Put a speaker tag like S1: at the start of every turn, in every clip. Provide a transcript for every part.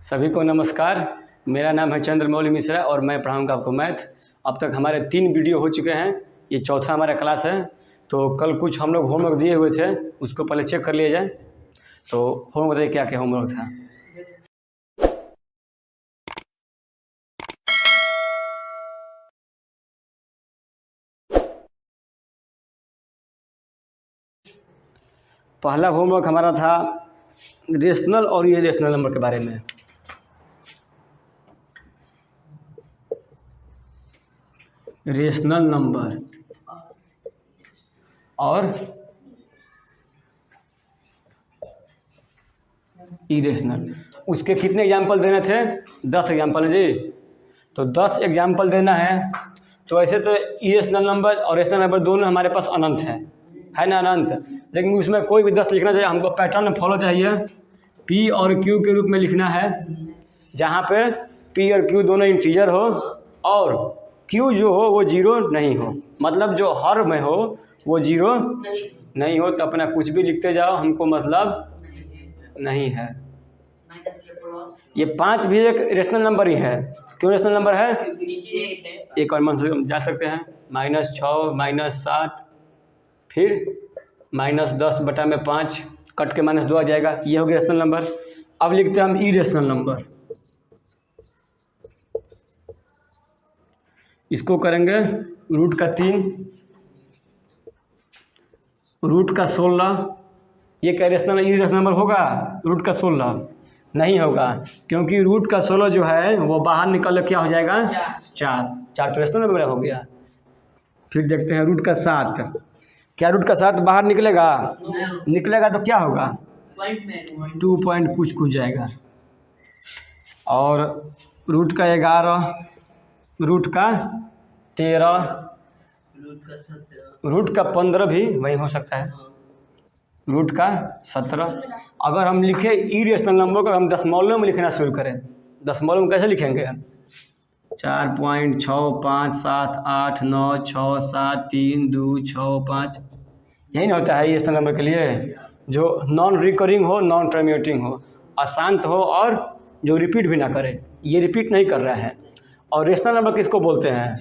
S1: सभी को नमस्कार। मेरा नाम है चंद्रमौली मिश्रा और मैं पढ़ाऊँगा आपको मैथ। अब तक हमारे 3 वीडियो हो चुके हैं, ये चौथा हमारा क्लास है। तो कल कुछ हम लोग होमवर्क दिए हुए थे, उसको पहले चेक कर लिया जाए। तो होमवर्क बताइए क्या क्या होमवर्क था। पहला होमवर्क हमारा था रेशनल और इरेशनल नंबर के बारे में। रेशनल नंबर और इरेशनल, उसके कितने एग्जाम्पल देने थे? 10 एग्जाम्पल है जी। तो 10 एग्जाम्पल देना है। तो ऐसे तो इरेशनल नंबर और रेशनल नंबर दोनों हमारे पास अनंत है ना, अनंत। लेकिन उसमें कोई भी 10 लिखना चाहिए, हमको पैटर्न फॉलो चाहिए। पी और क्यू के रूप में लिखना है, जहाँ पे पी और क्यू दोनों इंटीजर हो और क्यू जो हो वो जीरो नहीं हो, मतलब जो हर में हो वो जीरो नहीं हो। तो अपना कुछ भी लिखते जाओ, हमको मतलब नहीं है। ये 5 भी एक रेशनल नंबर ही है। क्यों रेशनल नंबर है? एक और मन से जा सकते हैं। -6 -7 फिर -10/5 कट के -2 आ जाएगा, ये हो गया रेशनल नंबर। अब लिखते हैं हम इरेशनल नंबर। इसको करेंगे √3, √16। ये क्या रेशनल इरेशनल नंबर होगा? √16 नहीं होगा, क्योंकि √16 जो है वो बाहर निकल क्या हो जाएगा? 4 तो रेशनल नंबर हो गया। फिर देखते हैं √7। क्या √7 बाहर निकलेगा? निकलेगा तो क्या होगा? 2 पॉइंट कुछ जाएगा। और √11, √13, √15 भी वही हो सकता है, √17। अगर हम लिखें इरेशनल नंबर को, हम दशमलव में लिखना शुरू करें। दशमलव में कैसे लिखेंगे? 4.65889673265 यही ना होता है इरेशनल नंबर के लिए। जो नॉन रिकरिंग हो, नॉन टर्मिनेटिंग हो, अशांत हो और जो रिपीट भी ना करे। ये रिपीट नहीं कर रहा है। और रेशनल नंबर किसको बोलते हैं?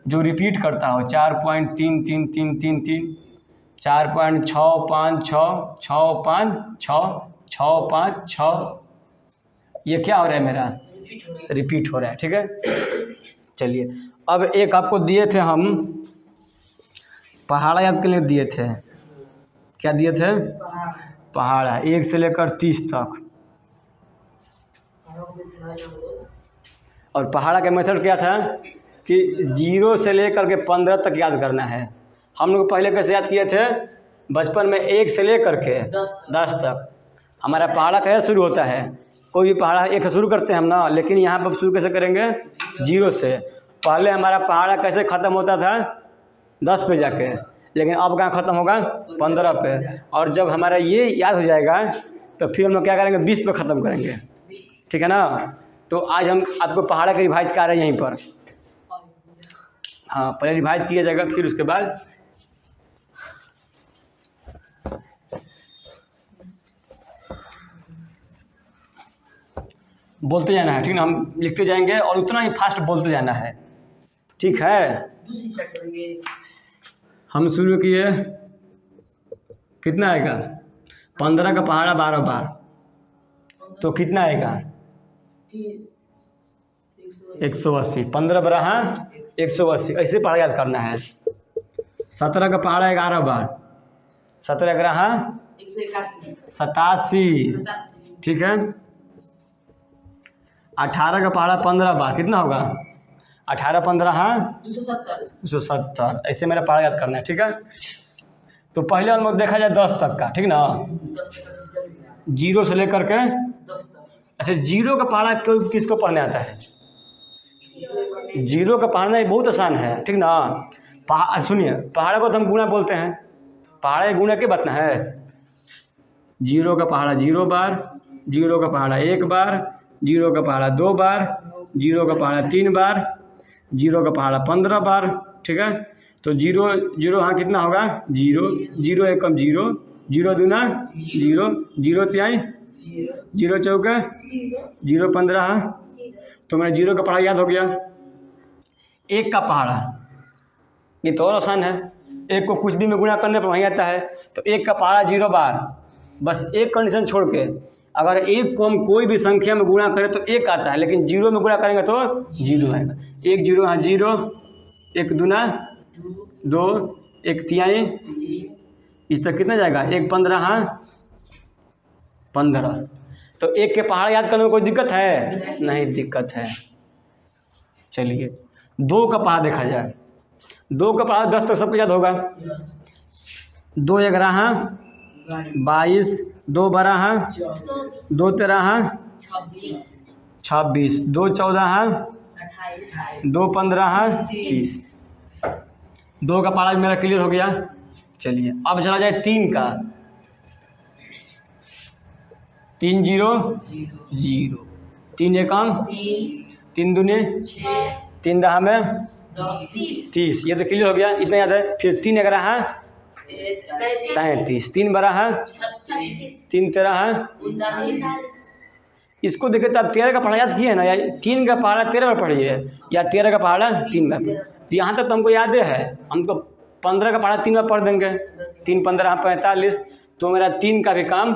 S1: जो रिपीट करता हो। 4.333333, 4.656656656, ये क्या हो रहा है मेरा? रिपीट हो रहा है। ठीक है, चलिए। अब एक आपको दिए थे हम पहाड़ा याद के लिए दिए थे। क्या दिए थे? पहाड़ा 1 से लेकर 30 तक। और पहाड़ा का मेथड क्या था कि 0 से लेकर के 15 तक याद करना है। हम लोग पहले कैसे याद किए थे? बचपन में 1 से लेकर के 10 तक हमारा पहाड़ा कैसे शुरू होता है? कोई भी पहाड़ा 1 से शुरू करते हैं हम ना, लेकिन यहाँ पर शुरू कैसे करेंगे? 0 से। पहले हमारा पहाड़ा कैसे ख़त्म होता था? 10 पे जाके, लेकिन अब कहाँ ख़त्म होगा? 15 पे। और जब हमारा ये याद हो जाएगा तो फिर हम लोग क्या करेंगे? 20 पे ख़त्म करेंगे। ठीक है ना? तो आज हम आपको पहाड़ा के रिवाइज कर रहे हैं यहीं पर। हाँ, पहले रिवाइज किया जाएगा, फिर उसके बाद बोलते जाना है। ठीक ना? हम लिखते जाएंगे और उतना ही फास्ट बोलते जाना है। ठीक है, हम शुरू किए। कितना आएगा? 15 का पहाड़ा 12 बार, तो कितना आएगा? 180। 15 12 180, ऐसे पहाड़ा याद करना है। 17 का पहाड़ा 11 बार, 17 11 87। ठीक है। 18 का पहाड़ा 15 बार, कितना होगा? 18 15 270। ऐसे मेरा पहाड़ा याद करना है। ठीक है। तो पहले हम लोग देखा जाए 10 तक का। ठीक ना? 0 से लेकर के। अच्छा, 0 का पहाड़ा किसको पढ़ने आता है? 0 का पढ़ना ये बहुत आसान है। ठीक ना? सुनिए, पहाड़ा को तो हम गुणा बोलते हैं। पहाड़ा गुणा के बात ना है। 0 का पहाड़ा 0 बार, 0 का पहाड़ा 1 बार, 0 का पहाड़ा 2 बार, 0 का पहाड़ा 3 बार, 0 का पहाड़ा 15 बार। ठीक है। तो 0 0 हाँ कितना होगा? 0 0 1 0, 0 दूना 0, 0 तिहाई जीरो चौके जीरो 15, तो मेरा जीरो का पहाड़ा याद हो गया। एक का पहाड़ा, ये तो और आसान है, एक को कुछ भी में गुणा करने पर वहीं आता है। तो एक का पहाड़ा 0 बार, बस एक कंडीशन छोड़ के, अगर एक को हम कोई भी संख्या में गुणा करें तो एक आता है, लेकिन जीरो में गुणा करेंगे तो 0 आएगा। एक जीरो, हाँ 0, एक दूना 2, एक तिहाई, इस तक कितना जाएगा, एक 15, हाँ 15। तो एक के पहाड़ याद करने में कोई दिक्कत है? नहीं दिक्कत है। चलिए 2 का पहाड़ देखा जाए। 2 का पहाड़ 10 तक सबको याद होगा। 2 11, 22, 2 12, 2 13, 26, 2 14, 2 15, 30। 2 का पहाड़ा भी मेरा क्लियर हो गया। चलिए अब चला जाए 3 का। 3 0 0, 3 एकम 3 दूनी 3 दहा में 30, ये तो क्लियर हो गया, इतना याद है। फिर 3 11 है 33, 3 12 है 3 13 है। इसको देखे तो आप 13 का पहाड़ा याद किए हैं ना, या 3 का पहाड़ा 13 बार पढ़िए, या 13 का पहाड़ा 3 बार। तो यहाँ तक तो हमको याद है, हमको 15 का पहाड़ा 3 बार पढ़ देंगे, 3 15 45, तो मेरा 3 का भी काम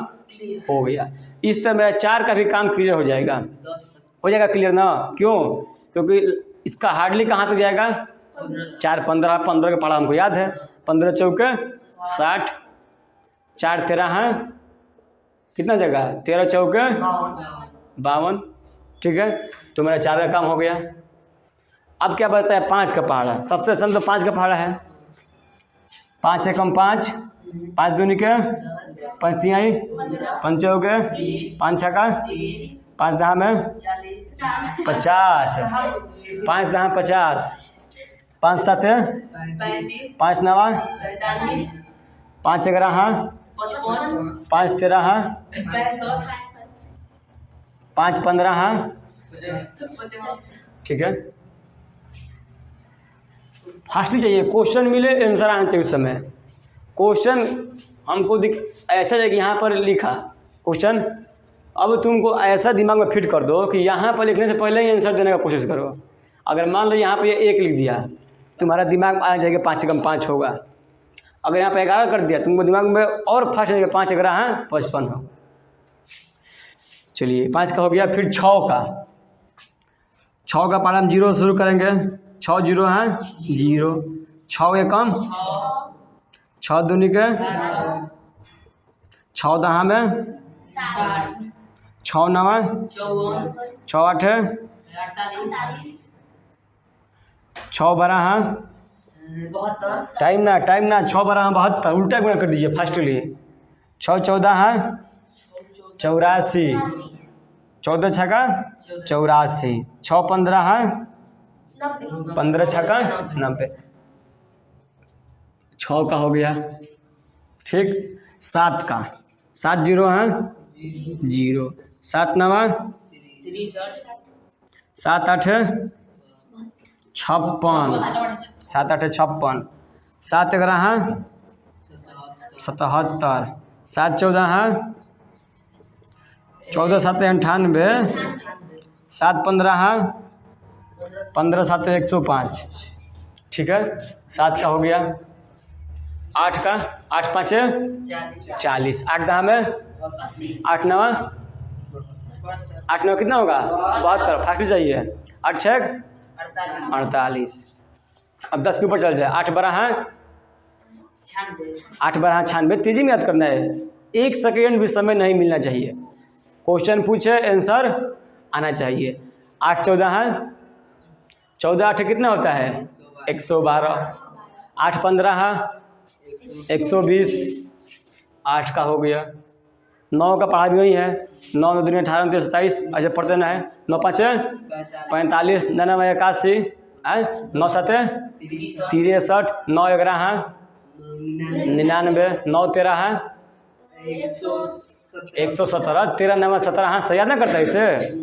S1: हो गया। इस तरह मेरा 4 का भी काम क्लियर हो जाएगा। हो जाएगा क्लियर ना? क्यों? क्योंकि इसका हार्डली कहाँ तक जाएगा, 4 15, 15 का पहाड़ा हमको याद है, 15 चौके 60, 4 13 है कितना जगह, 13 चौके 52, ठीक है। तो मेरा 4 का काम हो गया। अब क्या बचता है, 5 का पहाड़ा। सबसे आसान तो 5 का पहाड़ा है। 5 एकम 5, 5 दूनी के 5 तिहाई, 5 चौके 5 छक्का, 5 दहा में 50, 5 दहा 50, 5 7 5 9 5 11, 5 13, 5 15, ठीक है। फास्ट भी चाहिए, क्वेश्चन मिले आंसर आना चाहिए उस समय। क्वेश्चन हमको ऐसा है कि यहाँ पर लिखा क्वेश्चन, अब तुमको ऐसा दिमाग में फिट कर दो कि यहाँ पर लिखने से पहले ही आंसर देने का कोशिश करो। अगर मान लो यहाँ पर 1 लिख दिया, तुम्हारा दिमाग में आ जाएगा 5 एकम 5 होगा। अगर यहाँ पर 11 कर दिया, तुमको दिमाग में और फास्ट हो जाएगा, 5 11 55 हो। चलिए 5 का हो गया। फिर 6 का। 6 का पहाड़ा हम 0 शुरू करेंगे। 6 0 है 0, 6 एकम 6 दूनी के 6 दहा में 6 9 6 8 6 12 है टाइम ना 6 12 72, उल्टा गुणा कर दीजिए फास्टली। 6 14 है 84, 14 छक्का 84, 6 15 है 15 छक्का 90। 6 का हो गया, ठीक। 7 का। 7 0 है 0, 7 9 7 8 56, 7 8 56, 7 11 है 77, 7 14 है 14 7 98, 7 15 है 15 7 105, ठीक है। 7 का हो गया। 8 का। 8 5 40, 8 दहा में 8 9 कितना होगा, 72, फास्ट चाहिए। 8 6 48। अब 10 के ऊपर चल जाए। 8 12 है 8 12 96, तेजी में याद करना है, 1 सेकेंड भी समय नहीं मिलना चाहिए। क्वेश्चन पूछे आंसर आना चाहिए। 8 14 है 14 8 कितना होता है 112। 8 15 है 120, 8 का हो गया। 9 का पढ़ा भी वही है। 9 9 दूनी 18 29 27, ऐसे पढ़ते ना है। 9 5 45, 9 9 81, 9 7 63, 9 11 है 99, 9 13 है 117, 13 9 17, हाँ सही याद ना करता है इसे।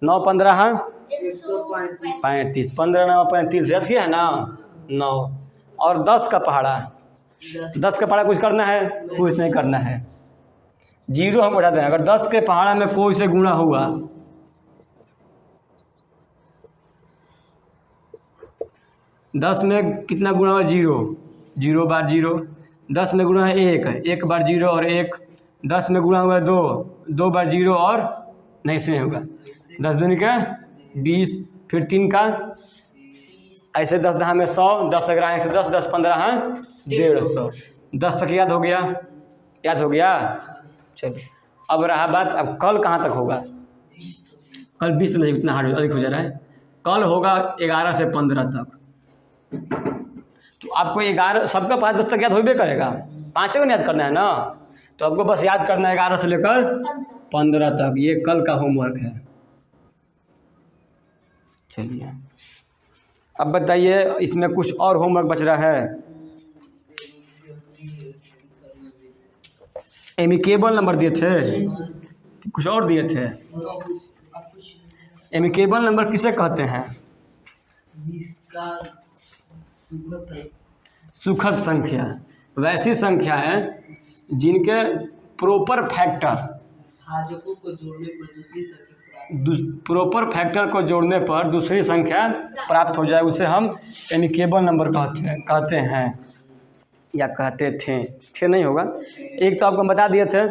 S1: 9 15 है 35, 15 9 35 याद किया है ना 9। और 10 का पहाड़ा। 10 का पहाड़ा कुछ करना है, कुछ नहीं करना है। जीरो हम बढ़ा दें, अगर 10 के पहाड़ा में कोई से गुणा हुआ, 10 में कितना गुणा हुआ, जीरो, जीरो बार जीरो, 10 में गुणा है एक, एक बार जीरो और एक, 10 में गुणा हुआ है दो, दो बार जीरो और नहीं से होगा, 10 दूनी का 20, फिर 3 का ऐसे 10 दहा में 100, 10 अगर 110, 10 15 है 150, 10 तक याद हो गया, याद हो गया। चलिए अब रहा बात, अब कल कहाँ तक होगा, कल 20 तो नहीं, इतना हार्ड अधिक हो जा रहा है, कल होगा 11 से 15 तक। तो आपको 11 सबका 5-10 तक याद होबे करेगा, 5 को याद करना है ना, तो आपको बस याद करना है 11 से लेकर 15 तक, ये कल का होमवर्क है। चलिए अब बताइए इसमें कुछ और होमवर्क बच रहा है। एमिकेबल नंबर दिए थे, कुछ और दिए थे। एमिकेबल नंबर किसे कहते हैं,
S2: जिसका
S1: सुखद संख्या, वैसी संख्या है जिनके प्रॉपर फैक्टर,
S2: भाजकों को जोड़ने पर दूसरी संख्या
S1: प्रॉपर फैक्टर को जोड़ने पर दूसरी संख्या प्राप्त हो जाए, उसे हम एमिकेबल नंबर कहते हैं या कहते थे नहीं होगा। एक तो आपको बता दिए थे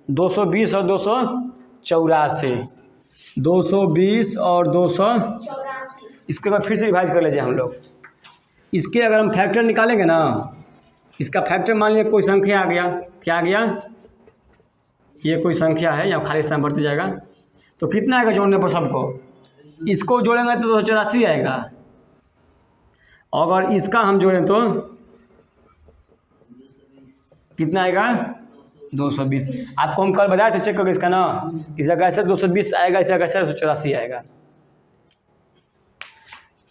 S1: 220 और 284, 220 और 284, इसके बाद फिर से रिवाइज कर लीजिए हम लोग। इसके अगर हम फैक्टर निकालेंगे ना, इसका फैक्टर मान लीजिए कोई संख्या आ गया, क्या आ गया, ये कोई संख्या है, या खाली स्थान बढ़ते जाएगा, तो कितना आएगा जोड़ने पर सबको, इसको जोड़ेंगे तो 284 आएगा, अगर इसका हम जोड़ें तो कितना आएगा, 220। आपको हम कल बताए थे, चेक करके इसका ना, इस जगह से 220 आएगा, इस जगह से 284 आएगा।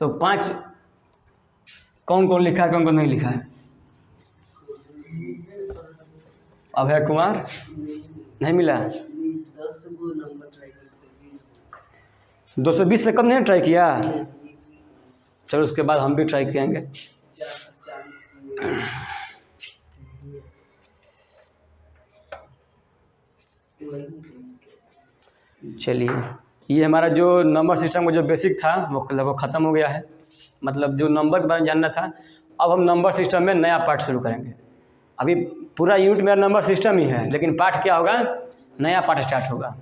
S1: तो 5 कौन कौन लिखा है, कौन कौन नहीं लिखा है, अभय कुमार नहीं मिला,
S2: 10 गो नंबर ट्राई कर,
S1: 220 से कम नहीं ट्राई किया, चलो उसके बाद हम भी ट्राई करेंगे।
S2: 440
S1: चलिए ये हमारा जो नंबर सिस्टम का जो बेसिक था वो लगभग ख़त्म हो गया है, मतलब जो नंबर के बारे में जानना था। अब हम नंबर सिस्टम में नया पार्ट शुरू करेंगे। अभी पूरा यूनिट मेरा नंबर सिस्टम ही है, लेकिन पार्ट क्या होगा, नया पार्ट स्टार्ट होगा।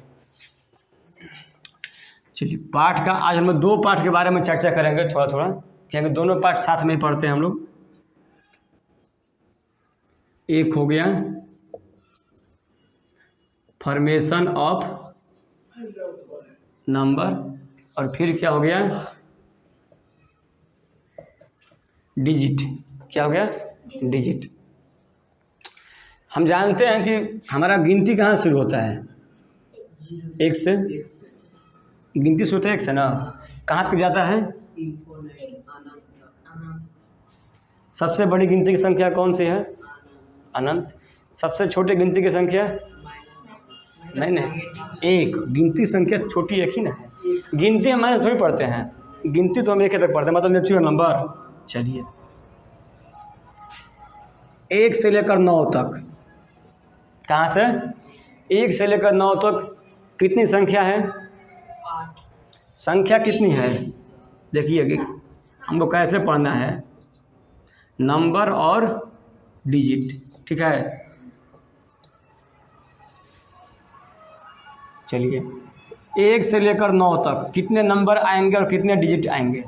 S1: चलिए पाठ का आज हम लोग 2 पाठ के बारे में चर्चा करेंगे थोड़ा थोड़ा, क्योंकि दोनों पाठ साथ में ही पढ़ते हैं हम लोग। एक हो गया फॉर्मेशन ऑफ नंबर, और फिर क्या हो गया, डिजिट। क्या हो गया, डिजिट। हम जानते हैं कि हमारा गिनती कहाँ शुरू होता है, 1 से गिनती शुरू होता है 1 से ना, कहाँ तक जाता है, सबसे बड़ी गिनती की संख्या कौन सी है, अनंत। सबसे छोटी गिनती की संख्या नहीं, एक। गिनती संख्या छोटी एक ही ना है, गिनती हम माइनस थोड़ी पढ़ते हैं, गिनती तो हम 1 तक पढ़ते हैं, मतलब नेचुरल नंबर। चलिए 1 से लेकर 9 तक, कहाँ से 1 से लेकर 9 तक कितनी संख्या है, संख्या कितनी है, देखिए कि हमको कैसे पढ़ना है, नंबर और डिजिट, ठीक है। चलिए 1 से लेकर 9 तक कितने नंबर आएंगे और कितने डिजिट आएंगे,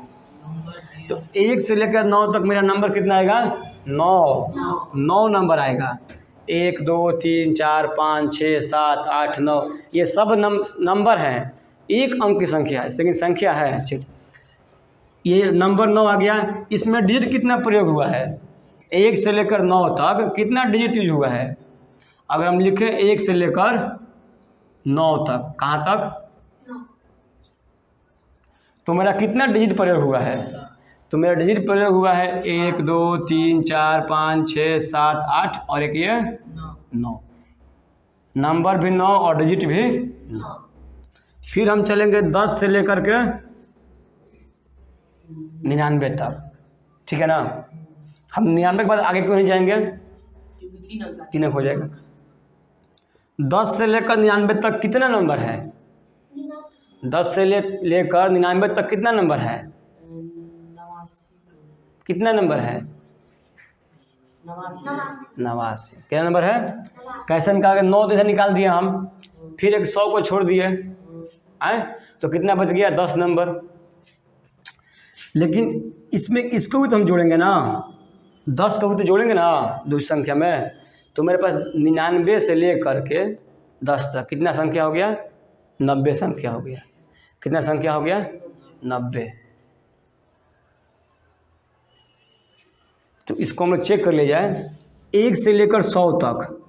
S1: तो 1 से लेकर 9 तक मेरा नंबर कितना आएगा, 9 नंबर आएगा। 1 2 3 4 5 6 7 8 9, ये सब नंबर हैं, एक अंक की संख्या है, लेकिन संख्या है। चलिए ये नंबर 9 आ गया, इसमें डिजिट कितना प्रयोग हुआ है, 1 से लेकर 9 तक कितना डिजिट यूज हुआ है। अगर हम लिखें 1 से लेकर 9 तक, कहाँ तक, तो मेरा कितना डिजिट प्रयोग हुआ है, तो मेरा डिजिट प्रयोग हुआ है 1 2 3 4 5 6 7 8 और एक ये 9, नंबर भी 9 और डिजिट भी 9। फिर हम चलेंगे 10 से लेकर के 99 तक, ठीक है ना। हम 99 के बाद आगे क्यों नहीं जाएंगे, 3 अंक हो जाएगा। 10 से लेकर 99 तक कितना नंबर है? 10 से लेकर 99 तक कितना नंबर है?
S2: 89
S1: कितना नंबर है? 89। क्या नंबर है? कैसे निकाल के 9 तो इधर निकाल दिए हम, फिर एक 100 को छोड़ दिए, आए तो कितना बच गया? 10 नंबर। लेकिन इसमें इसको भी तो हम जोड़ेंगे ना, 10 को भी तो जोड़ेंगे ना दूसरी संख्या में। तो मेरे पास 99 से लेकर के 10 तक कितना संख्या हो गया? 90 संख्या हो गया। कितना संख्या हो गया? 90। तो इसको हम लोग चेक कर ले जाए, 1 से लेकर 100 तक,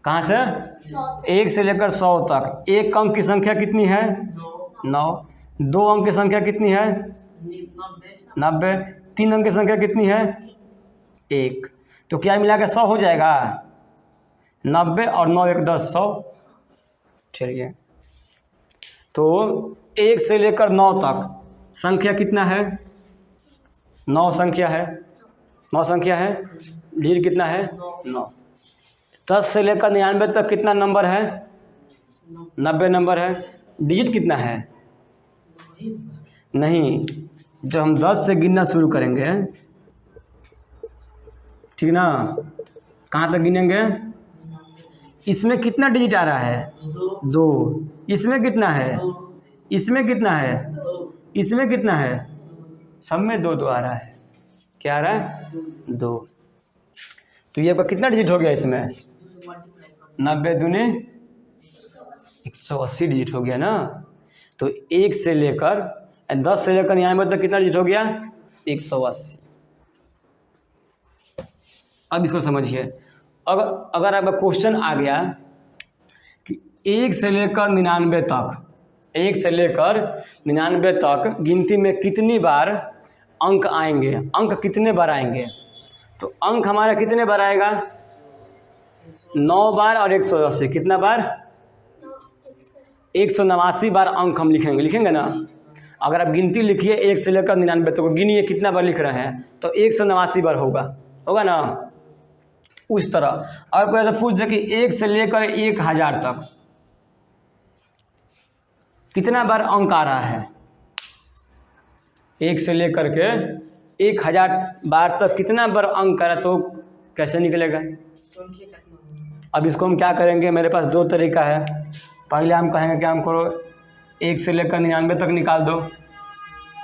S1: कहाँ से? 1 से लेकर 100 तक एक अंक की संख्या कितनी है? 9। 2 अंक की संख्या कितनी है? 90। 3 अंक की संख्या कितनी है? 1। तो क्या मिला के 100 हो जाएगा? 90 और 9 1 10 100। चलिए, तो 1 से लेकर 9 तक संख्या कितना है? 9 संख्या है। 9 संख्या है। डिजिट कितना है? 9। 10 से लेकर 99 तक कितना नंबर है? 90 नंबर है। डिजिट कितना है? नहीं, जब हम 10 से गिनना शुरू करेंगे, ठीक ना, कहाँ तक गिनेंगे? इसमें कितना डिजिट आ रहा है? 2। इसमें कितना है? इसमें कितना है? इसमें कितना है? सब में 2 2 आ रहा है। क्या आ रहा है? 2। तो ये आपका कितना डिजिट हो गया इसमें? 90 दूनी 180 डिजिट हो गया ना। तो 1 से लेकर 10 से लेकर 99 तक कितना डिजिट हो गया? 180। अब इसको समझिए, अगर आपका क्वेश्चन आ गया कि 1 से लेकर 99 तक, 1 से लेकर 99 तक गिनती में कितनी बार अंक आएंगे, अंक कितने बार आएंगे, तो अंक हमारा कितने बार आएगा? 9 बार और 180। कितना बार? 189 बार अंक हम लिखेंगे ना। अगर आप गिनती लिखिए 1 से लेकर 99 तक, गिनिए कितना बार लिख रहे हैं, तो 189 बार होगा ना। उस तरह अगर कोई ऐसा पूछ दे कि 1 से लेकर 1000 तक कितना बार अंक आ रहा है, 1 से लेकर के 1000 बार तक कितना बार अंक आ रहा है, तो कैसे निकलेगा? अब इसको हम क्या करेंगे, मेरे पास 2 तरीका है। पहले हम कहेंगे कि हमको 1 से लेकर 99 तक निकाल दो,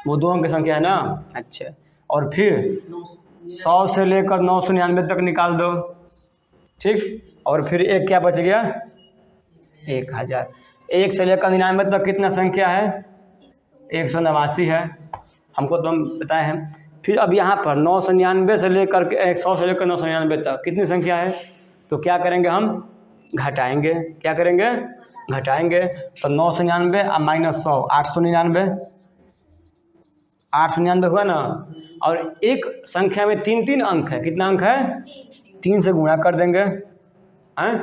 S1: वो 2 अंक की संख्या है ना। अच्छा, और फिर 100 से लेकर 999 तक निकाल दो, ठीक। और फिर एक क्या बच गया? 1000। 1 से लेकर 99 तक कितना संख्या है? 189 है, हमको तो हम बताए हैं। फिर अब यहाँ पर 999 से लेकर के 100 से लेकर 999 तक कितनी संख्या है, तो क्या करेंगे हम? घटाएंगे। क्या करेंगे? घटाएंगे। तो 999 और -100 899, 899 हुआ ना। और एक संख्या में 3 अंक है, कितना अंक है? 3 से गुणा कर देंगे, हैं,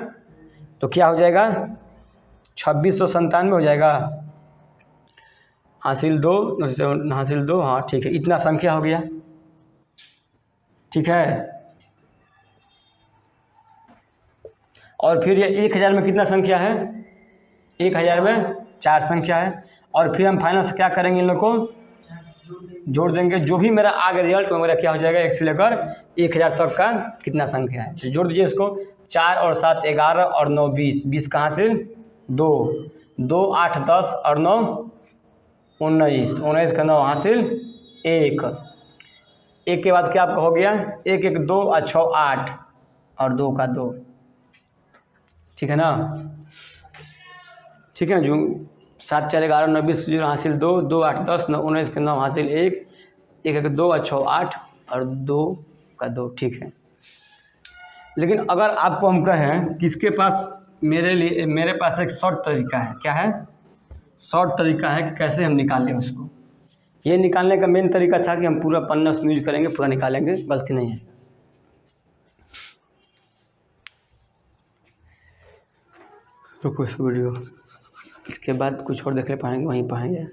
S1: तो क्या हो जाएगा? 2697 हो जाएगा। हासिल 2, हाँ ठीक है, इतना संख्या हो गया, ठीक है। और फिर ये 1000 में कितना संख्या है? 1000 में 4 संख्या है। और फिर हम फाइनल से क्या करेंगे, इन लोग को जोड़ देंगे। जो भी मेरा आगे रिजल्ट मेरा क्या हो जाएगा, 1 से लेकर 1000 तक का कितना संख्या है, तो जोड़ दीजिए इसको। 4 और 7 11 और 9 20, 20 कहाँ से? 2 2 8 10 और 9 19, 19 का 9 हासिल 1। 1 के बाद क्या आपका हो गया? 1 1 2 और 6 8 और 2 का 2, ठीक है ना। ठीक है, जो 7 4 11 9 20 0 हासिल 2 2 8 10 9 19 के 9 हासिल 1 1 1 2 और 6 8 और 2 का 2, ठीक है। लेकिन अगर आपको हम कहें कि इसके पास मेरे पास एक शॉर्ट तरीका है, क्या है? शॉर्ट तरीका है कि कैसे हम निकालें उसको। ये निकालने का मेन तरीका था कि हम पूरा पन्ना उसमें यूज करेंगे, पूरा निकालेंगे, गलती नहीं है। तो कुछ वीडियो इसके बाद कुछ और देख ले पाएंगे, वहीं पाएंगे।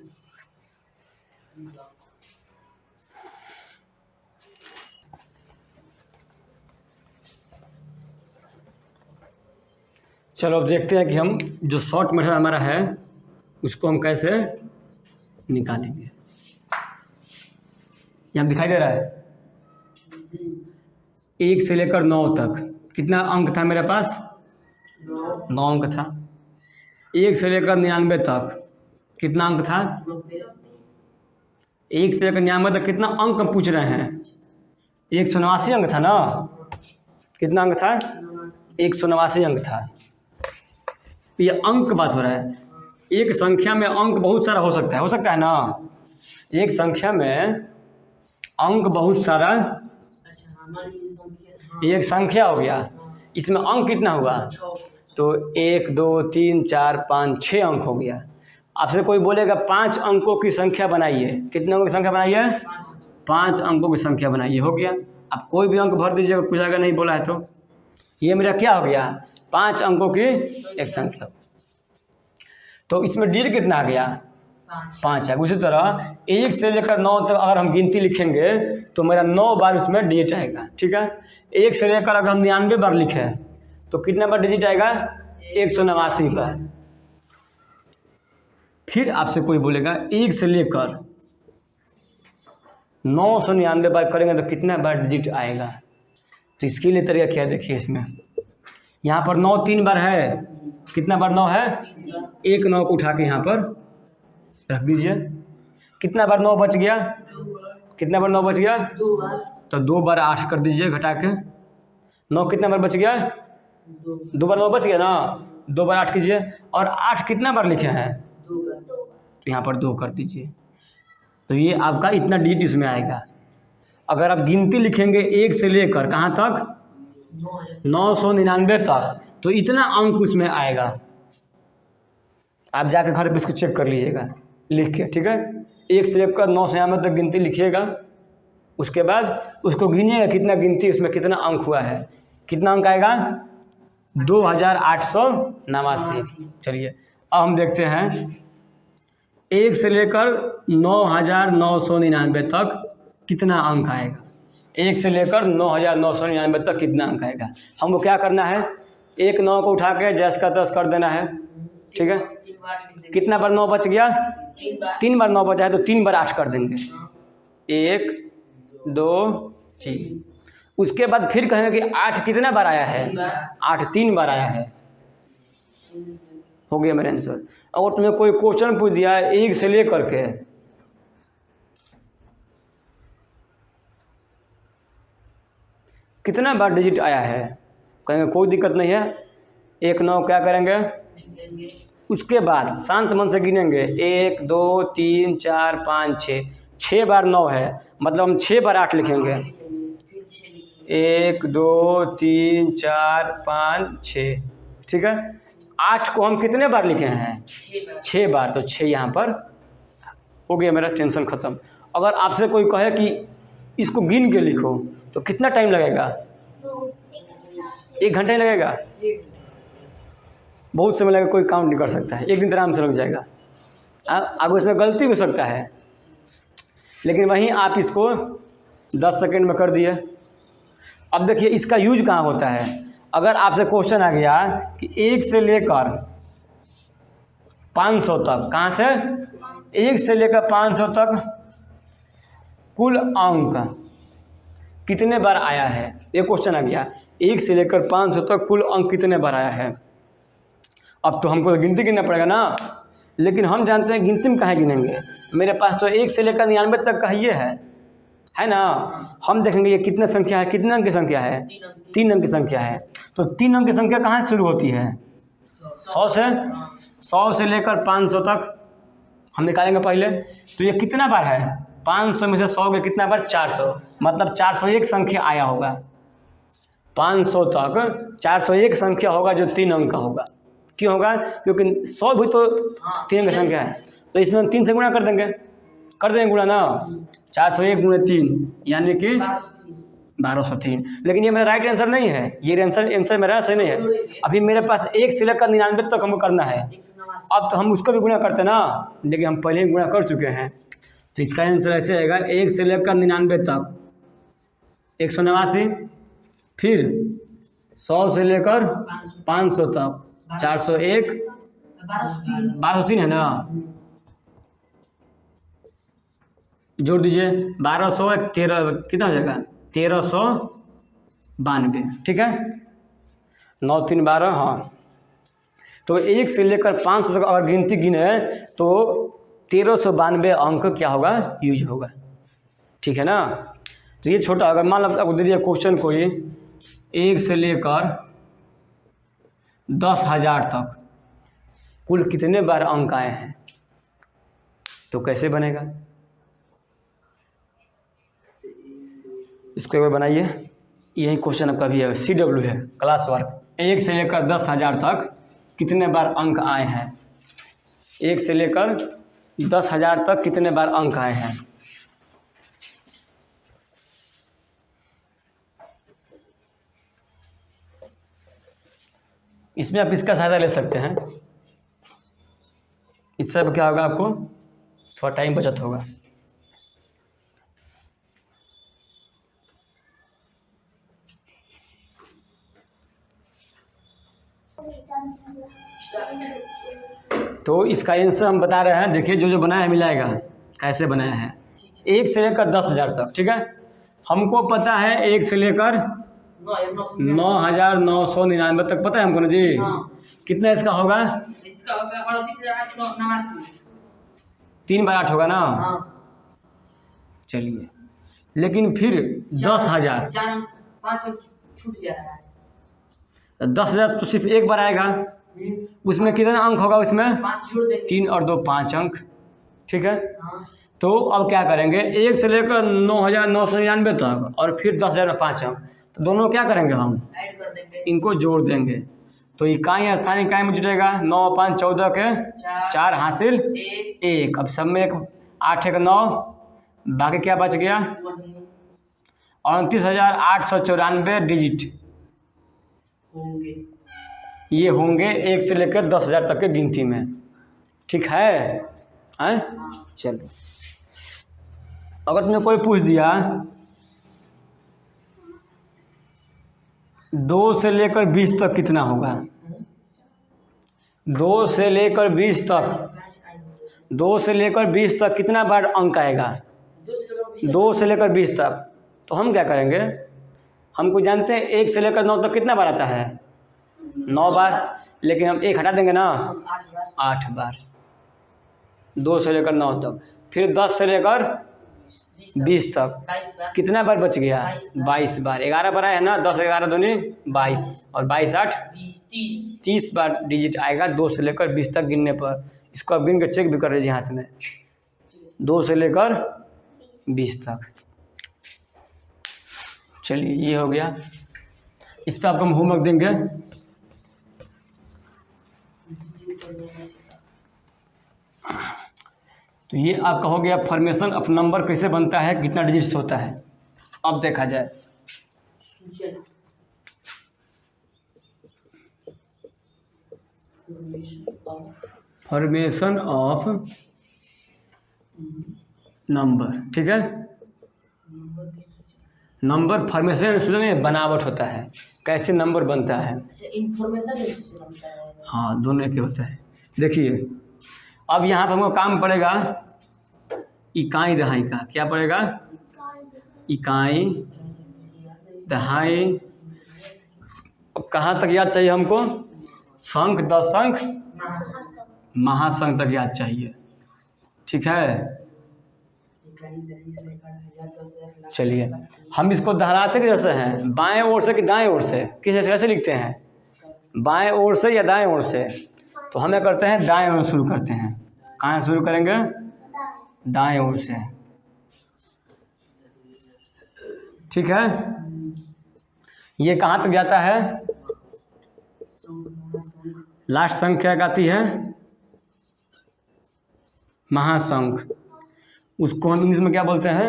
S1: चलो अब देखते हैं कि हम जो शॉर्ट मेथड हमारा है उसको हम कैसे निकालेंगे। यहाँ दिखाई दे रहा है 1 से लेकर 9 तक कितना अंक था मेरे पास? 9 अंक था। 1 से लेकर 99 तक कितना अंक था? 1 से लेकर 99 तक कितना अंक हम पूछ रहे हैं? 189 अंक था ना? कितना अंक था? 189 अंक था। ये अंक बात हो रहा है। एक संख्या में अंक बहुत सारा हो सकता है ना? एक संख्या में अंक बहुत सारा,
S2: अच्छा हमारी ये संख्या
S1: एक संख्या हो गया, इसमें अंक कितना हुआ? तो 1 2 3 4 5 6 अंक हो गया। आपसे कोई बोलेगा 5 अंकों की संख्या बनाइए, कितने अंकों की संख्या बनाइए? 5 अंकों की संख्या बनाइए, हो गया। आप कोई भी अंक भर दीजिएगा, कुछ अगर नहीं बोला है तो ये मेरा क्या हो गया? 5 अंकों की एक संख्या। तो इसमें डिजिट कितना आ गया? 5 है। उसी तरह 1 से लेकर 9 तक अगर हम गिनती लिखेंगे तो मेरा 9 बार उसमें डिजिट आएगा, ठीक है। 1 से लेकर अगर हम 99 बार लिखें तो कितना बार डिजिट आएगा? 189 बार। फिर आपसे कोई बोलेगा 1 से लेकर 999 बार करेंगे तो कितना बार डिजिट आएगा? तो इसके लिए तरीका क्या है देखिए, इसमें यहाँ पर 9 3 बार है, कितना बार 9 है? 1 9 को उठा के यहाँ पर रख दीजिए, कितना बार 9 बच गया? कितना बार 9 बच गया?
S2: 2 बार।
S1: तो 2 बार 8 कर दीजिए घटा के। 9 कितना बार बच गया? 2 बार 9 बच गया ना? 2 बार 8 कीजिए। और 8 कितना बार लिखे हैं?
S2: 2 बार।
S1: तो यहाँ पर 2 कर दीजिए। तो ये आपका इतना डिजिट इसमें आएगा। अगर आप गिनती लिखेंगे 1 से लेकर कहाँ तक? 999 तक, तो इतना अंक उसमें आएगा। आप जाकर घर पे इसको चेक कर लीजिएगा लिख के, ठीक है। 1 से लेकर 999 तक गिनती लिखिएगा, उसके बाद उसको गिनिएगा कितना गिनती उसमें कितना अंक हुआ है। कितना अंक आएगा? 2889। चलिए अब हम देखते हैं 1 से लेकर 9999 तक कितना अंक आएगा। 1 से लेकर 9999 तक कितना अंक आएगा। हमको क्या करना है? 1 9 को उठा के जैस का 10 कर देना है, ठीक है। कितना बार 9 बच गया? 3 बार 9 बचा है तो 3 बार 8 कर देंगे। 1 2 3। उसके बाद फिर कहेंगे कि 8 कितना बार आया है? 8 3 बार आया है। हो गया मेरा आंसर। और तुम्हें कोई क्वेश्चन पूछ दिया है 1 से लेकर के कितना बार डिजिट आया है, कहेंगे कोई दिक्कत नहीं है। 1 9 क्या करेंगे? उसके बाद शांत मन से गिनेंगे 1 2 3 4 5 6। 6 बार 9 है, मतलब हम 6 बार 8 लिखेंगे। 1 2 3 4 5 6, ठीक है। 8 को हम कितने बार लिखे हैं? 6 बार। तो 6 यहाँ पर हो गया, मेरा टेंशन ख़त्म। अगर आपसे कोई कहे कि इसको गिन के लिखो तो कितना टाइम लगेगा? 1 घंटा ही लगेगा। बहुत समय लगेगा, कोई काउंट नहीं कर सकता है। 1 दिन आराम से लग जाएगा। आगे इसमें गलती हो सकता है, लेकिन वहीं आप इसको 10 सेकंड में कर दिए। अब देखिए इसका यूज कहाँ होता है। अगर आपसे क्वेश्चन आ गया कि 1 से लेकर 500 तक, कहाँ से? 1 से लेकर 500 तक कुल अंक कितने बार आया है, ये क्वेश्चन आ गया। 1 से लेकर 500 तक कुल अंक कितने बार आया है। अब तो हमको गिनती गिनना पड़ेगा ना, लेकिन हम जानते हैं गिनती में कहाँ गिनेंगे। मेरे पास तो 1 से लेकर 99 तक का ये है ना। हम देखेंगे ये कितने संख्या है, कितने अंक की संख्या है? 3 अंक की संख्या है। तो 3 अंक की संख्या कहाँ से शुरू होती है? 100 से। 100 से लेकर 500 तक हम निकालेंगे पहले। तो ये कितना बार है? 500 में से 100 के कितना बार? 400, मतलब 401 संख्या आया होगा। 500 तक 401 संख्या होगा जो 3 अंक का होगा। क्यों होगा? क्योंकि 100 भी तो 3 अंक की संख्या है, तो इसमें हम 3 से गुणा कर देंगे गुणा ना। 401 गुणे 3 यानी कि 1203। लेकिन ये मेरा राइट आंसर नहीं है, ये आंसर मेरा सही नहीं है। अभी मेरे पास 1 से लेकर 99 तक हमको करना है। अब तो हम उसको भी गुणा करते ना, लेकिन हम पहले ही गुणा कर चुके हैं। तो इसका आंसर ऐसे आएगा 1 से लेकर 99 तक 189, फिर 100 से लेकर 500 तक 401 1203 है ना, जोड़ दीजिए 1200 13 कितना हो जाएगा 1392, ठीक है 9 3 12। हाँ तो 1 से लेकर 500 तक अगर गिनती गिने तो 1392 अंक क्या होगा यूज होगा, ठीक है ना। तो ये छोटा, अगर मान लो आपको दे दिया क्वेश्चन कोई 1 से लेकर 10,000 तक कुल कितने बार अंक आए हैं तो कैसे बनेगा, इसको एक बार बनाइए। यही क्वेश्चन आपका भी है, CW है क्लास वर्क। 1 से लेकर 10,000 तक कितने बार अंक आए हैं, 1 से लेकर 10,000 तक कितने बार अंक आए हैं। इसमें आप इसका सहायता ले सकते हैं, इससे अब क्या होगा आपको थोड़ा टाइम बचत होगा। तो इसका आंसर हम बता रहे हैं, देखिए जो जो बनाया है मिलाएगा कैसे बनाया है। 1 से लेकर 10,000 तक, ठीक है, हमको पता है 1 से लेकर 9,999 तक पता है हमको ना जी। कितना इसका होगा,
S2: इसका होगा 38,889।
S1: 3 बार 8 होगा ना। चलिए, लेकिन फिर 10,000
S2: 4 अंक 5 अंक छूट जा रहा है।
S1: 10,000 तो सिर्फ एक बार आएगा, उसमें कितना अंक होगा, उसमें
S2: 5 जोड़ देंगे।
S1: 3 और 2 5 अंक, ठीक है। तो अब क्या करेंगे, 1 से लेकर 9,999 तक और फिर 10,000 में 5 अंक, तो दोनों क्या करेंगे हम
S2: ऐड कर देंगे,
S1: इनको जोड़ देंगे। तो इकाई स्थानीय इकाई में जुटेगा 9 5 14 के 4 हासिल 1। अब सब में 1 8 1 9, बाकी क्या बच गया 29,894 डिजिट
S2: होंगे।
S1: ये होंगे 1 से लेकर 10,000 तक के गिनती में, ठीक है। हैं चलो, अगर तुमने कोई पूछ दिया 2 से लेकर 20 तक कितना होगा, 2 से लेकर 20 तक, 2 से लेकर 20 तक कितना बार अंक आएगा, 2 से लेकर 20 तक। तो हम क्या करेंगे, हमको जानते हैं 1 से लेकर 9 तक कितना बार आता है 9 बार, लेकिन हम 1 हटा देंगे ना 8 बार 2 से लेकर 9 तक। फिर 10 से लेकर 20 तक कितना बार बच गया 22 बार, 11 बार आया है ना, 10 11 दूनी 22 और 22 8 30 बार डिजिट आएगा 2 से लेकर 20 तक गिनने पर। इसको आप गिन के चेक भी कर लीजिए हाथ में, 2 से लेकर 20 तक। चलिए ये हो गया, इस पर आपको हम होमवर्क देंगे। तो ये आपका हो गया फॉर्मेशन ऑफ नंबर कैसे बनता है, कितना डिजिट्स होता है। अब देखा जाए फॉर्मेशन ऑफ नंबर, ठीक है। नंबर फॉर्मेशन सुनिए बनावट होता है, कैसे नंबर बनता है।
S2: अच्छा, इंफॉर्मेशन से बनता है।
S1: हाँ दोनों के होता है। देखिए अब यहाँ पर हमको काम पड़ेगा इकाई दहाई का, क्या पड़ेगा इकाई दहाई। अब कहाँ तक याद चाहिए हमको, संख दशंख महासंख तक याद चाहिए, ठीक है। चलिए हम इसको दोहराते किधर से हैं, बाएं ओर से कि दाएं ओर से, किस कैसे लिखते हैं, बाएं ओर से या दाएं ओर से। तो हमें करते हैं दाएं ओर शुरू करते हैं, कहाँ शुरू करेंगे दाएं ओर से, ठीक है। ये कहाँ तक जाता है, लास्ट संख्या आती है महासंख, उसको हम इंग्लिश में क्या बोलते हैं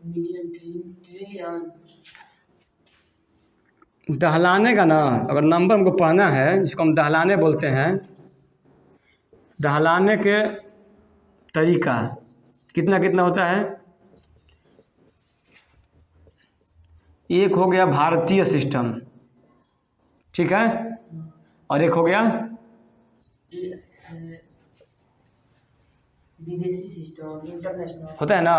S2: मिलियन ट्रिलियन।
S1: दहलाने का ना, अगर नंबर हमको पढ़ना है जिसको हम दहलाने बोलते हैं, दहलाने के तरीका कितना कितना होता है। एक हो गया भारतीय सिस्टम, ठीक है, और एक हो गया
S2: विदेशी सिस्टम, इंटरनेशनल
S1: होता है ना,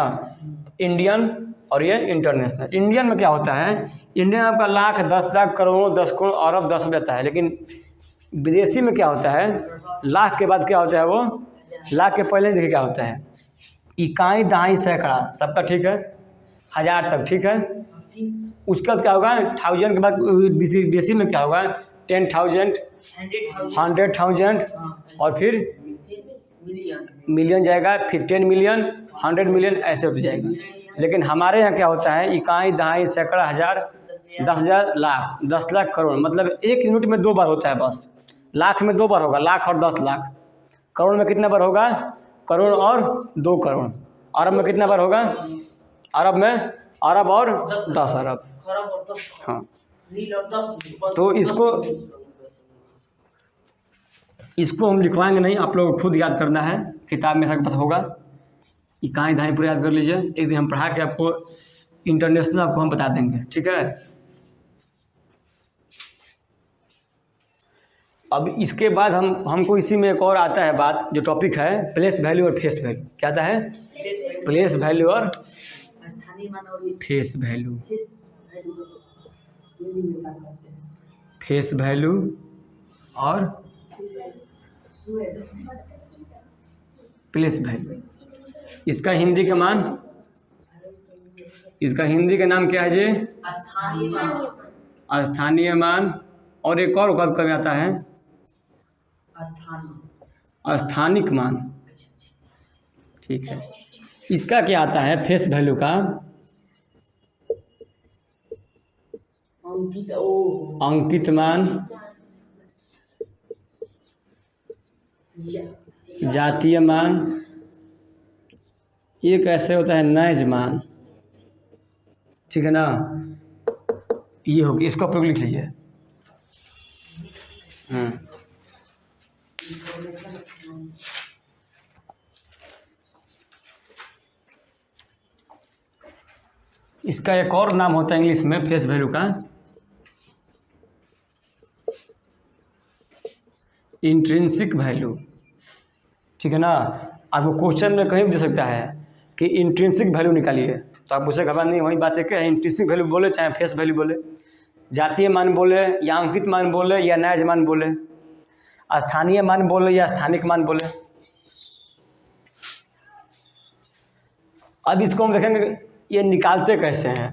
S1: इंडियन और ये इंटरनेशनल। इंडियन में क्या होता है, इंडियन में आपका लाख, 10 लाख, करोड़, 10 करोड़, अरब, 10 रहता है। लेकिन विदेशी में क्या होता है, लाख के बाद क्या होता है, वो लाख के पहले देखिए क्या होता है, इकाई, दहाई, सैकड़ा, सबका ठीक है, हज़ार तक ठीक है।
S2: फिर
S1: उसके बाद क्या होगा, 1000 के बाद विदेशी में क्या होगा, 10,000, 100,000 और फिर
S2: मिलियन,
S1: मिलियन जाएगा, फिर 10 मिलियन, 100 मिलियन, ऐसे होते जाएगा। लेकिन हमारे यहाँ क्या होता है, इकाई, दहाई, सैकड़ा, हज़ार, 10,000, लाख, 10 लाख, करोड़, मतलब एक यूनिट में 2 बार होता है बस। लाख में 2 बार होगा, लाख और 10 लाख। करोड़ में कितना बार होगा, करोड़ और 2 करोड़। अरब में कितना बार होगा, अरब में अरब और 10 अरब।
S2: खरब और 10,
S1: हाँ,
S2: नील और 10।
S1: तो इसको हम लिखवाएंगे नहीं, आप लोग को खुद याद करना है, किताब में सबके पास होगा। इकाई, दहाई पूरा याद कर लीजिए, एक दिन हम पढ़ा के आपको इंटरनेशनल आपको हम बता देंगे, ठीक है। अब इसके बाद हमको इसी में एक और आता है बात, जो टॉपिक है प्लेस वैल्यू और फेस वैल्यू। क्या आता है, प्लेस वैल्यू और
S2: स्थानीय मान और
S1: face value.
S2: Face value Hindi में क्या कहते हैं?
S1: फेस वैल्यू और प्लेस वैल्यू। इसका हिंदी का मान, इसका हिंदी का नाम क्या है जी,
S2: स्थानीय मान,
S1: स्थानीय मान। और एक और कब आता है, स्थानिक मान, ठीक है। इसका क्या आता है, फेस वैल्यू का
S2: अंकित,
S1: अंकित मान, जातीय मान, ये कैसे होता है, नैज मान, ठीक है ना। ये होगी, इसको आप लोग लिख लीजिए। इसका एक और नाम होता है इंग्लिश में फेस वैल्यू का, इंट्रिंसिक वैल्यू, ठीक है ना। आपको क्वेश्चन में कहीं भी दे सकता है कि इंट्रिंसिक वैल्यू निकालिए, तो आप उसे घबरा नहीं, वही बात है कि इंट्रिंसिक वैल्यू बोले चाहे फेस वैल्यू बोले, जातीय मान बोले या अंकित मान बोले या नैज मान बोले, स्थानीय मान बोले या स्थानिक मान बोले। अब इसको हम देखेंगे ये निकालते कैसे हैं,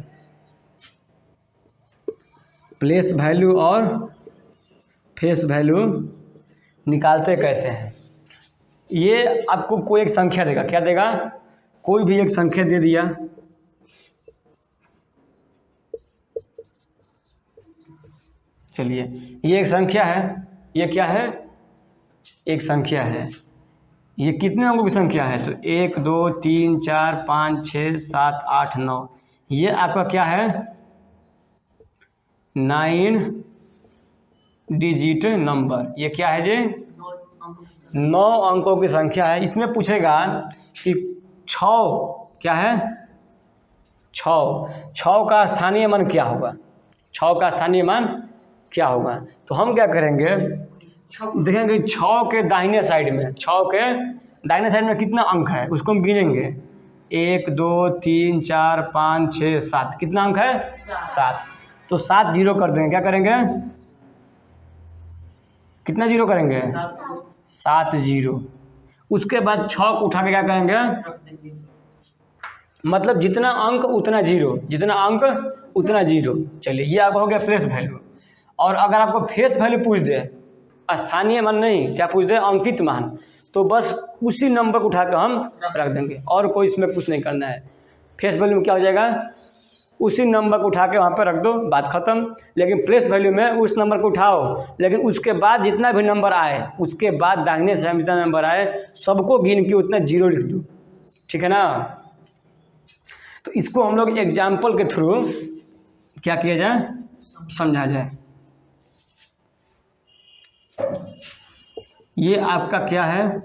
S1: प्लेस वैल्यू और फेस वैल्यू निकालते कैसे हैं। ये आपको कोई एक संख्या देगा, क्या देगा, कोई भी एक संख्या दे दिया, चलिए ये एक संख्या है, ये क्या है, एक संख्या है। ये कितने अंकों की संख्या है, तो 1 2 3 4 5 6 7 8 9, ये आपका क्या है, 9 डिजिट नंबर। ये क्या है जी, 9 अंकों की संख्या है। इसमें पूछेगा कि 6 क्या है, 6 का स्थानीय मान क्या होगा, 6 का स्थानीय मान क्या होगा। तो हम क्या करेंगे, देखेंगे 6 के दाहिने साइड में, 6 के दाहिने साइड में कितना अंक है उसको हम गिनेंगे, 1 2 3 4 5 6 7, कितना अंक है, 7। तो 7 जीरो कर देंगे, क्या करेंगे, कितना जीरो करेंगे, 7 जीरो। उसके बाद 6 को उठा के क्या करेंगे, मतलब जितना अंक उतना जीरो, जितना अंक उतना जीरो। चलिए ये आपका हो गया प्लेस वैल्यू। और अगर आपको फेस वैल्यू पूछ दे, स्थानीय मान नहीं, क्या पूछ दे, अंकित मान, तो बस उसी नंबर को उठा कर हम रख देंगे, और कोई इसमें कुछ नहीं करना है। फेस वैल्यू में क्या हो जाएगा, उसी नंबर को उठा के वहाँ पर रख दो, बात ख़त्म। लेकिन प्लेस वैल्यू में उस नंबर को उठाओ, लेकिन उसके बाद जितना भी नंबर आए, उसके बाद दाहिने साइड में जितना नंबर आए सबको गिन के उतना जीरो लिख दो, ठीक है ना। तो इसको हम लोग एग्जाम्पल के थ्रू क्या किया जाए, समझा जाए। ये आपका क्या है,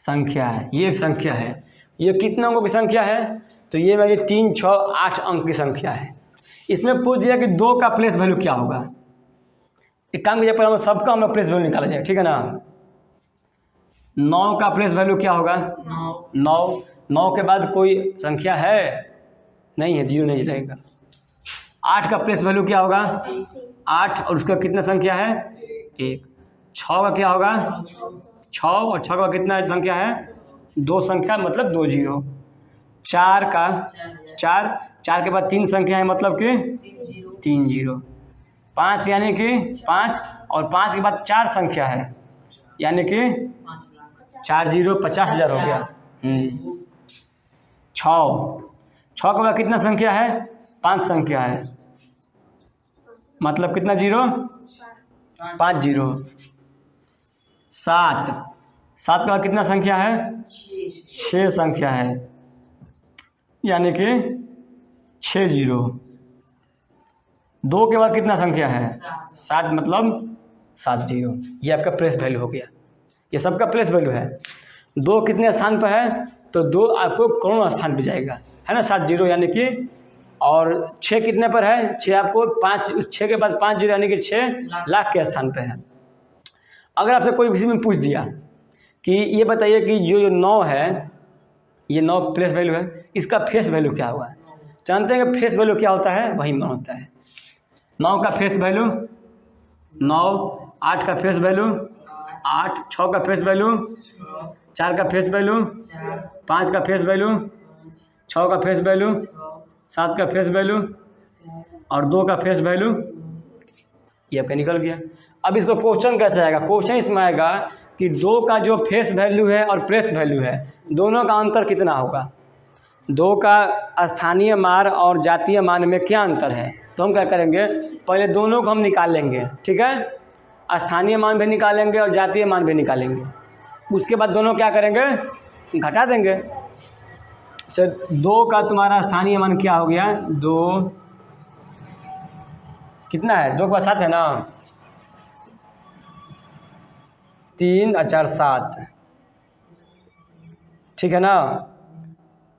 S1: संख्या है, ये एक संख्या है। ये कितने अंकों की संख्या है, तो ये मेरी 3 6 8 अंक की संख्या है। इसमें पूछ दिया कि 2 का प्लेस वैल्यू क्या होगा। एक काम कीजिए, पर हम सबका हम लोग प्लेस वैल्यू निकाला जाए, ठीक है ना। 9 का प्लेस वैल्यू क्या होगा? 9। 9 के बाद कोई संख्या है? नहीं है, 0 नहीं रहेगा। 8 का प्लेस वैल्यू क्या होगा? 8, और उसका कितना संख्या है? 1। 6 का क्या होगा? 6, और 6 का कितना संख्या है? 2 संख्या, मतलब 2 0। 4 का 4 के बाद 3 संख्या है, मतलब कि 3 0। 5 यानी कि 5, और 5 के बाद 4 संख्या है, यानी कि 4 0, 50,000 हो गया। 6 के बाद कितना संख्या है? 5 संख्या है, मतलब कितना 0? 5 0। 7 के बाद कितना संख्या है? 6 संख्या है, यानी कि 6 0। 2 के बाद कितना संख्या है? 7, मतलब 7 0। ये आपका प्लेस वैल्यू हो गया, ये सबका प्लेस वैल्यू है। 2 कितने स्थान पर है? तो 2 आपको करोड़ स्थान पे जाएगा, है ना, 7 0 यानी कि। और 6 कितने पर है? 6 आपको 5, उस 6 के बाद 5 0 यानी कि 6 लाख के स्थान पे है। अगर आपसे कोई किसी में पूछ दिया कि ये बताइए कि जो 9 है, ये 9 प्लेस वैल्यू है, इसका फेस वैल्यू क्या हुआ? जानते हैं कि फेस वैल्यू क्या होता है? वही मान होता है। 9 का फेस वैल्यू 9, 8 का फेस वैल्यू 8, 6 का फेस वैल्यू 4 का फेस वैल्यू 5 का फेस वैल्यू 6 का फेस वैल्यू 7 का फेस वैल्यू और 2 का फेस वैल्यू। ये आपका निकल गया। अब इसको क्वेश्चन कैसे आएगा? क्वेश्चन इसमें आएगा कि 2 का जो फेस वैल्यू है और प्लेस वैल्यू है, दोनों का अंतर कितना होगा? 2 का स्थानीय मान और जातीय मान में क्या अंतर है? तो हम क्या करेंगे, पहले दोनों को हम निकाल लेंगे, ठीक है। स्थानीय मान भी निकालेंगे और जातीय मान भी निकालेंगे। उसके बाद दोनों क्या करेंगे, घटा देंगे। से 2 का तुम्हारा स्थानीय मान क्या हो गया? 2 कितना है? 2 के बाद 7 है ना, 3 और 4 7, ठीक है ना।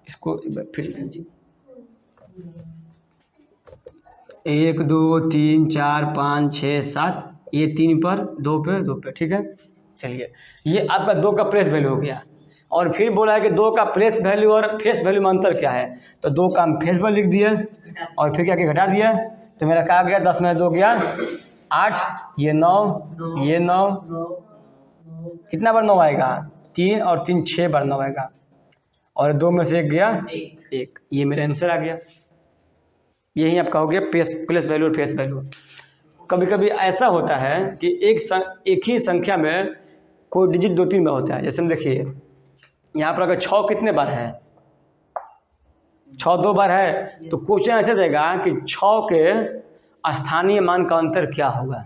S1: इसको फिर 1 2 3 4 5 6 7, ये 3 पर 2 पे 2 पे, ठीक है। चलिए, ये आपका 2 का प्लेस वैल्यू हो गया। और फिर बोला है कि 2 का प्लेस वैल्यू और फेस वैल्यू में अंतर क्या है? तो 2 का हम फेस वैल्यू लिख दिए और फिर क्या कि घटा दिया। तो मेरा क्या गया? 10 में 2 गया 8, ये 9, ये 9, कितना बार 9 आएगा? 3 और 3 6 बार 9 आएगा, और 2 में से 1 गया 1। ये मेरा आंसर आ गया। यही आपका हो गया प्लेस वैल्यू और फेस वैल्यू। कभी कभी ऐसा होता है कि एक ही संख्या में कोई डिजिट 2-3 बार होता है। जैसे हम देखिए यहाँ पर अगर 6 कितने बार है? 6 2 बार है। तो क्वेश्चन ऐसे देगा कि 6 के स्थानीय मान का अंतर क्या होगा?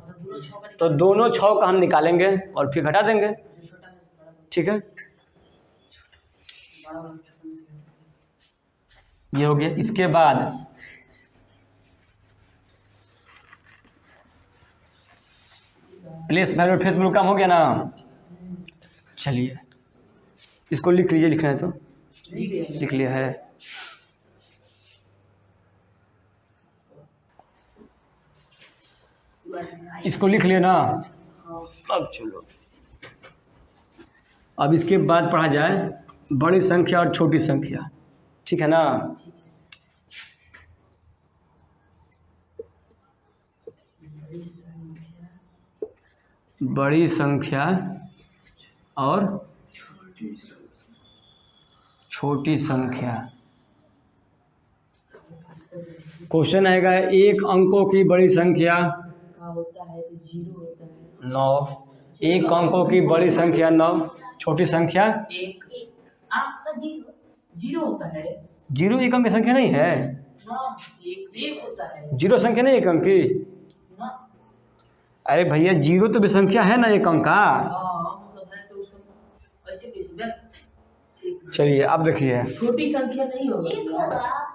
S1: तो दोनों 6 का हम निकालेंगे और फिर घटा देंगे, ठीक है। ये हो गया। इसके बाद प्लेस वैल्यू फेस वैल्यू काम हो गया ना। चलिए इसको लिख लीजिए, लिखना है तो लिख लिया है। इसको लिख लिया ना। अब चलो, अब इसके बाद पढ़ा जाए बड़ी संख्या और छोटी संख्या, ठीक है ना। बड़ी संख्या और छोटी संख्या। क्वेश्चन आएगा, एक अंकों की बड़ी संख्या
S2: होता है 0 होता है
S1: 9, एक अंकों की बड़ी संख्या 9, छोटी संख्या
S2: 1। आपका 0 होता है।
S1: 0 एक अंक की संख्या नहीं है
S2: ना, 1 होता है।
S1: 0 संख्या नहीं एक अंक की।
S2: ना,
S1: अरे भैया 0 तो भी संख्या है ना एक अंक का।
S2: मतलब है तो उसको ऐसे कैसे?
S1: चलिए अब देखिए,
S2: छोटी संख्या नहीं होगा।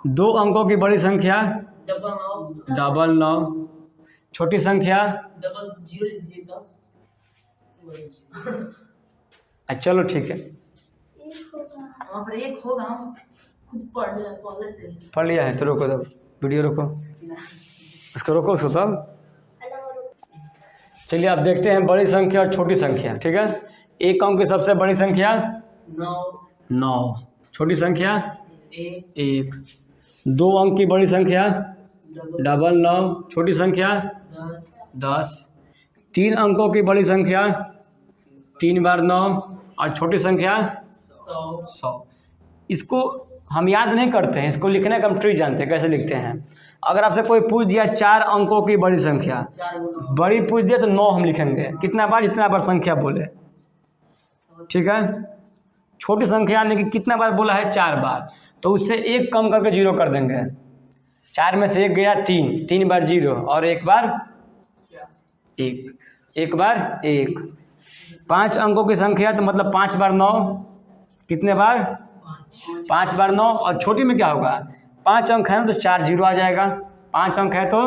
S1: 2 अंकों की बड़ी संख्या
S2: डबल
S1: 9, छोटी संख्या
S2: डबल 0 लीजिए तो
S1: चलो ठीक है,
S2: वहाँ पर 1 होगा। हम खुद पढ़ लिया कॉलेज से।
S1: पढ़ लिया है तो रोको, तो वीडियो रोको। इसको रोको उसको तब। चलिए अब देखते हैं बड़ी संख्या और छोटी संख्या। ठीक है, एक अंक की सबसे बड़ी संख्या 9, छोटी संख्या 1, 2 अंक की बड़ी संख्या 9, छोटी संख्या 10, 3 अंकों की बड़ी संख्या 3 बार 9 और छोटी संख्या 100। इसको हम याद नहीं करते हैं, इसको लिखने का हम ट्रिक जानते हैं कैसे लिखते हैं। अगर आपसे कोई पूछ दिया 4 अंकों की बड़ी संख्या, बड़ी पूछ दिया तो 9 हम लिखेंगे, कितना बार, जितना बार संख्या बोले। ठीक है, छोटी संख्या यानी कि कितना बार बोला है, 4 बार, तो उससे 1 कम करके 0 कर देंगे। 4 में से 1 गया 3, 3 बार 0 और 1 बार 1, 1 बार 1। 5 अंकों की संख्या तो मतलब 5 बार 9, कितने बार, 5 बार 9। और छोटी में क्या होगा, 5 अंक है तो 4 0 आ जाएगा, 5 अंक है तो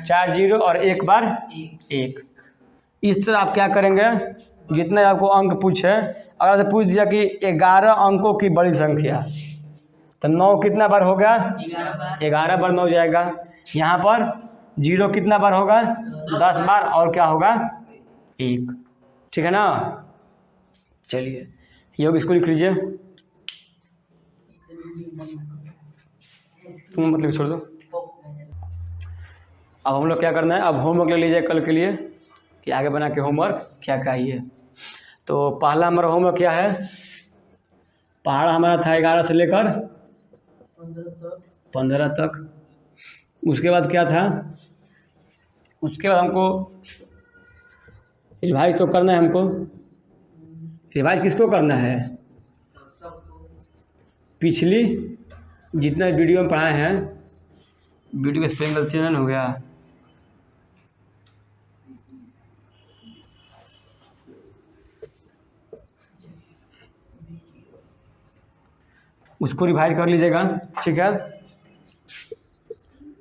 S1: 4 0 और 1 बार 1। इस तरह आप क्या करेंगे, जितने आपको अंक पूछे, अगर आपसे पूछ दिया कि 11 अंकों की बड़ी संख्या, तो 9 कितना बार होगा, 11 बार 9 जाएगा। यहाँ पर 0 कितना बार होगा, 10 बार, और क्या होगा, 1। ठीक है ना। चलिए ये होगा, इसको लिख लीजिए, तुम मतलब छोड़ दो। अब हम लोग क्या करना है, अब होमवर्क ले लीजिए कल के लिए कि आगे बना के होमवर्क क्या चाहिए। तो पहला हमारा होमवर्क क्या है, पहाड़ हमारा था 11 से लेकर 15 तक। उसके बाद क्या था, उसके बाद हमको रिवाइज तो करना है, हमको रिवाइज किसको करना है, पिछली जितना वीडियो में पढ़ाए हैं, वीडियो का स्पेलिंग गलती नहीं हो गया, उसको रिवाइज कर लीजिएगा। ठीक है,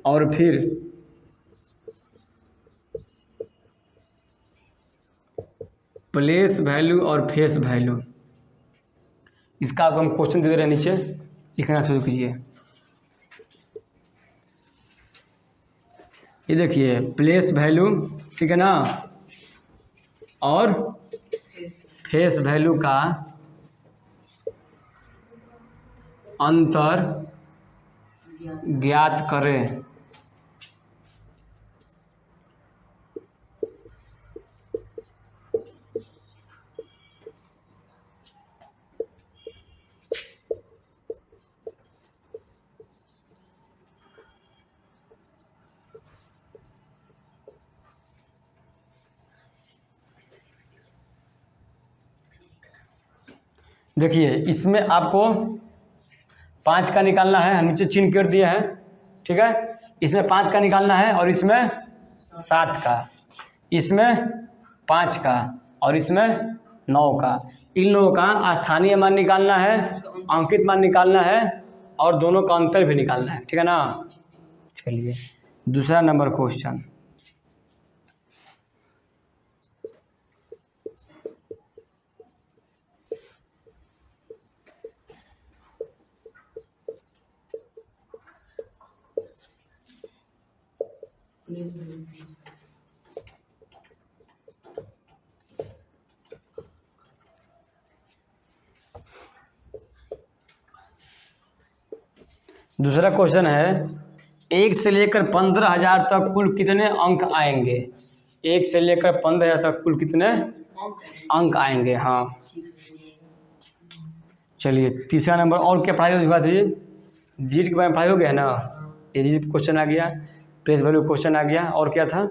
S1: और फिर प्लेस वैल्यू और फेस वैल्यू, इसका आपको हम क्वेश्चन दे दे रहे हैं, नीचे लिखना शुरू कीजिए। ये देखिए प्लेस वैल्यू, ठीक है ना, और फेस वैल्यू का अंतर ज्ञात करें। देखिए इसमें आपको 5 का निकालना है, हम नीचे चिन्ह कर दिए हैं। ठीक है, इसमें 5 का निकालना है और इसमें 7 का, इसमें 5 का और इसमें 9 का। इन लोगों का स्थानीय मान निकालना है, अंकित मान निकालना है और दोनों का अंतर भी निकालना है। ठीक है ना। चलिए दूसरा नंबर क्वेश्चन, दूसरा क्वेश्चन है 1 से लेकर 15,000 तक कुल कितने अंक आएंगे। 1 से लेकर 15,000 तक कुल कितने अंक आएंगे। हाँ चलिए तीसरा नंबर, और क्या पढ़ाई हुआ थी, डिजिट के बारे में पढ़ाई हो गया ना, ये डिजिट क्वेश्चन आ गया, प्लेस वैल्यू क्वेश्चन आ गया, और क्या था,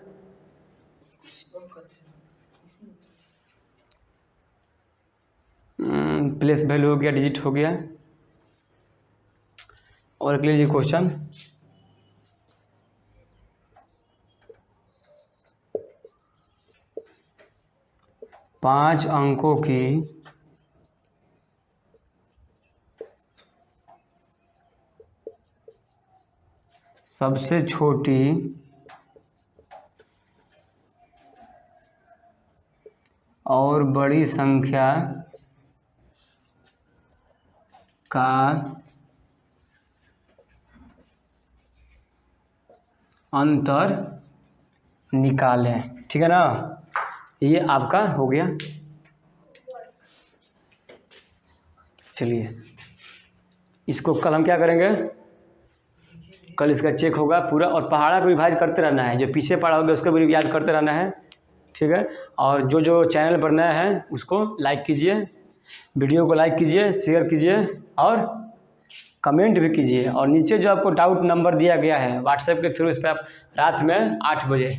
S1: प्लेस वैल्यू हो गया, डिजिट हो गया, और अगले लीजिए क्वेश्चन, पाँच अंकों की सबसे छोटी और बड़ी संख्या का अंतर निकालें। ठीक है ना, ये आपका हो गया। चलिए इसको कल हम क्या करेंगे, कल इसका चेक होगा पूरा, और पहाड़ा को रिवाइज करते रहना है, जो पीछे पढ़ा होगा उसको भी याद करते रहना है। ठीक है, और जो जो चैनल पर नया है उसको लाइक कीजिए, वीडियो को लाइक कीजिए, शेयर कीजिए और कमेंट भी कीजिए। और नीचे जो आपको डाउट नंबर दिया गया है व्हाट्सएप के थ्रू, इस पर आप रात में 8 बजे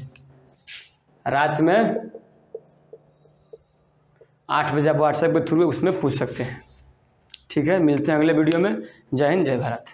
S1: आप व्हाट्सएप के थ्रू उसमें पूछ सकते हैं। ठीक है, मिलते हैं अगले वीडियो में। जय हिंद, जय भारत।